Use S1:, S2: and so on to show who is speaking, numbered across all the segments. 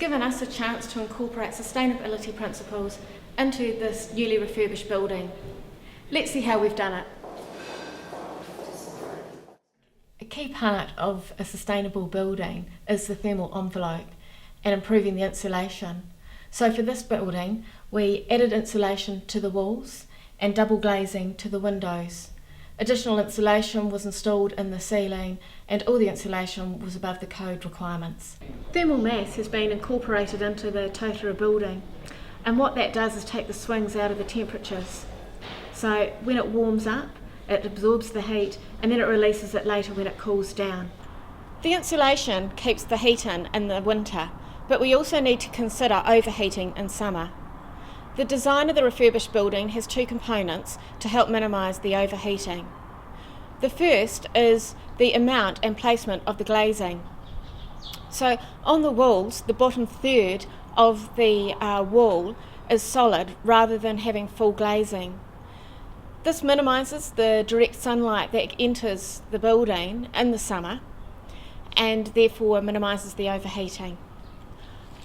S1: given us a chance to incorporate sustainability principles into this newly refurbished building. Let's see how we've done it. A key part of a sustainable building is the thermal envelope and improving the insulation. So for this building, we added insulation to the walls and double glazing to the windows. Additional insulation was installed in the ceiling and all the insulation was above the code requirements. Thermal mass has been incorporated into the Totara Building, and what that does is take the swings out of the temperatures. So when it warms up, it absorbs the heat and then it releases it later when it cools down. The insulation keeps the heat in the winter, but we also need to consider overheating in summer. The design of the refurbished building has two components to help minimise the overheating. The first is the amount and placement of the glazing. So on the walls, the bottom third of the wall is solid rather than having full glazing. This minimises the direct sunlight that enters the building in the summer and therefore minimises the overheating.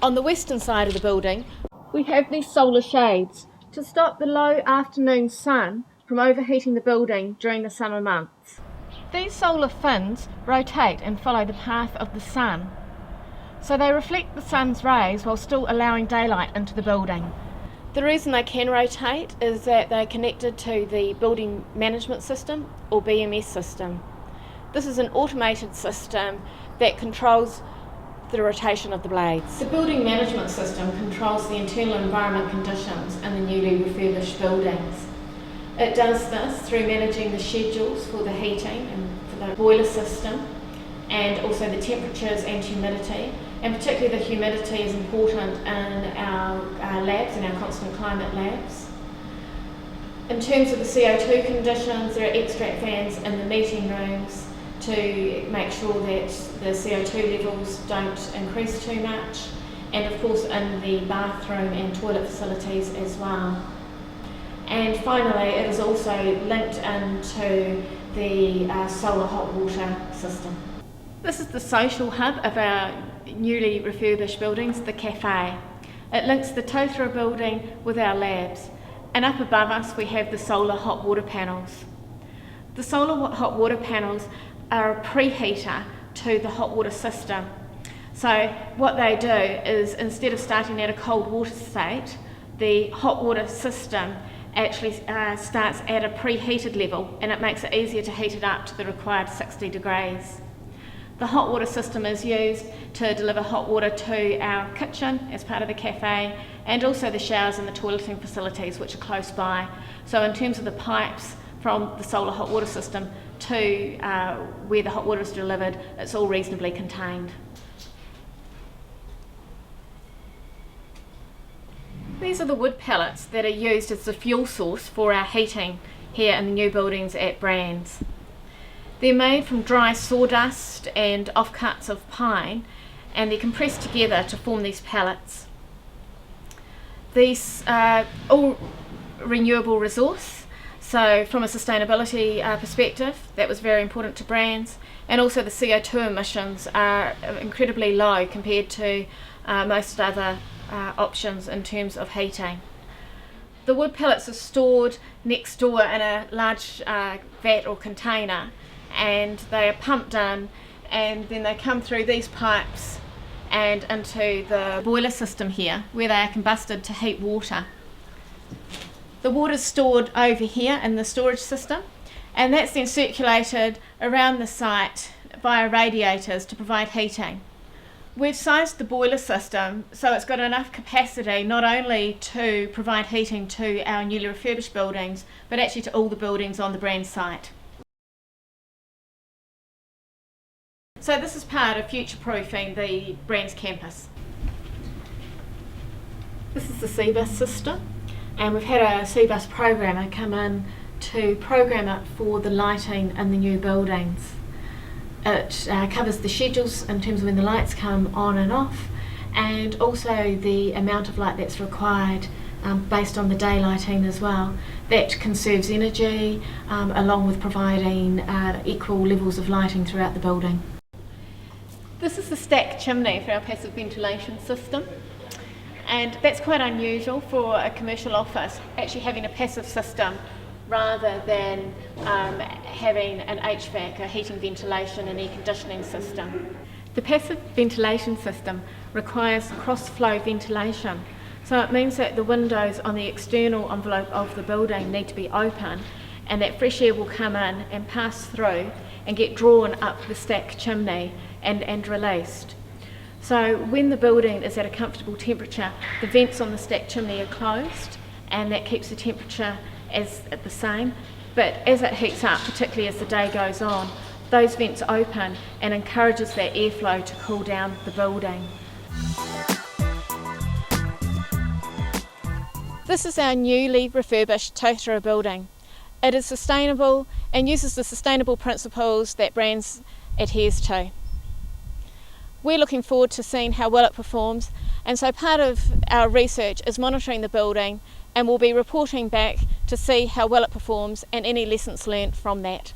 S1: On the western side of the building, we have these solar shades to stop the low afternoon sun from overheating the building during the summer months. These solar fins rotate and follow the path of the sun, so they reflect the sun's rays while still allowing daylight into the building. The reason they can rotate is that they're connected to the building management system or BMS system. This is an automated system that controls the rotation of the blades. The building management system controls the internal environment conditions in the newly refurbished buildings. It does this through managing the schedules for the heating and for the boiler system, and also the temperatures and humidity, and particularly the humidity is important in our labs, in our constant climate labs. In terms of the CO2 conditions, there are extract fans in the meeting rooms to make sure that the CO2 levels don't increase too much, and of course in the bathroom and toilet facilities as well. And finally, it is also linked into the solar hot water system. This is the social hub of our newly refurbished buildings, the cafe. It links the Totara Building with our labs, and up above us we have the solar hot water panels. The solar hot water panels are a preheater to the hot water system. So what they do is, instead of starting at a cold water state, the hot water system actually starts at a preheated level, and it makes it easier to heat it up to the required 60 degrees. The hot water system is used to deliver hot water to our kitchen as part of the cafe, and also the showers and the toileting facilities which are close by. So in terms of the pipes from the solar hot water system to where the hot water is delivered, it's all reasonably contained. These are the wood pellets that are used as the fuel source for our heating here in the new buildings at BRANZ. They're made from dry sawdust and offcuts of pine, and they're compressed together to form these pellets. These are all renewable resource, so from a sustainability perspective, that was very important to BRANZ, and also the CO2 emissions are incredibly low compared to most other options in terms of heating. The wood pellets are stored next door in a large vat or container, and they are pumped in, and then they come through these pipes and into the boiler system here, where they are combusted to heat water. The water is stored over here in the storage system, and that's then circulated around the site via radiators to provide heating. We've sized the boiler system so it's got enough capacity not only to provide heating to our newly refurbished buildings, but actually to all the buildings on the BRANZ site. So this is part of future-proofing the BRANZ campus. This is the CBUS system, and we've had a CBUS programmer come in to program it for the lighting in the new buildings. It covers the schedules in terms of when the lights come on and off, and also the amount of light that's required based on the daylighting as well. That conserves energy along with providing equal levels of lighting throughout the building. This is the stack chimney for our passive ventilation system. And that's quite unusual for a commercial office, actually having a passive system rather than having an HVAC, a heating, ventilation and air conditioning system. The passive ventilation system requires cross-flow ventilation. So it means that the windows on the external envelope of the building need to be open, and that fresh air will come in and pass through and get drawn up the stack chimney and released. So when the building is at a comfortable temperature, the vents on the stack chimney are closed, and that keeps the temperature the same. But as it heats up, particularly as the day goes on, those vents open and encourages that airflow to cool down the building. This is our newly refurbished Totara Building. It is sustainable and uses the sustainable principles that BRANZ adheres to. We're looking forward to seeing how well it performs, and so part of our research is monitoring the building, and we'll be reporting back to see how well it performs and any lessons learnt from that.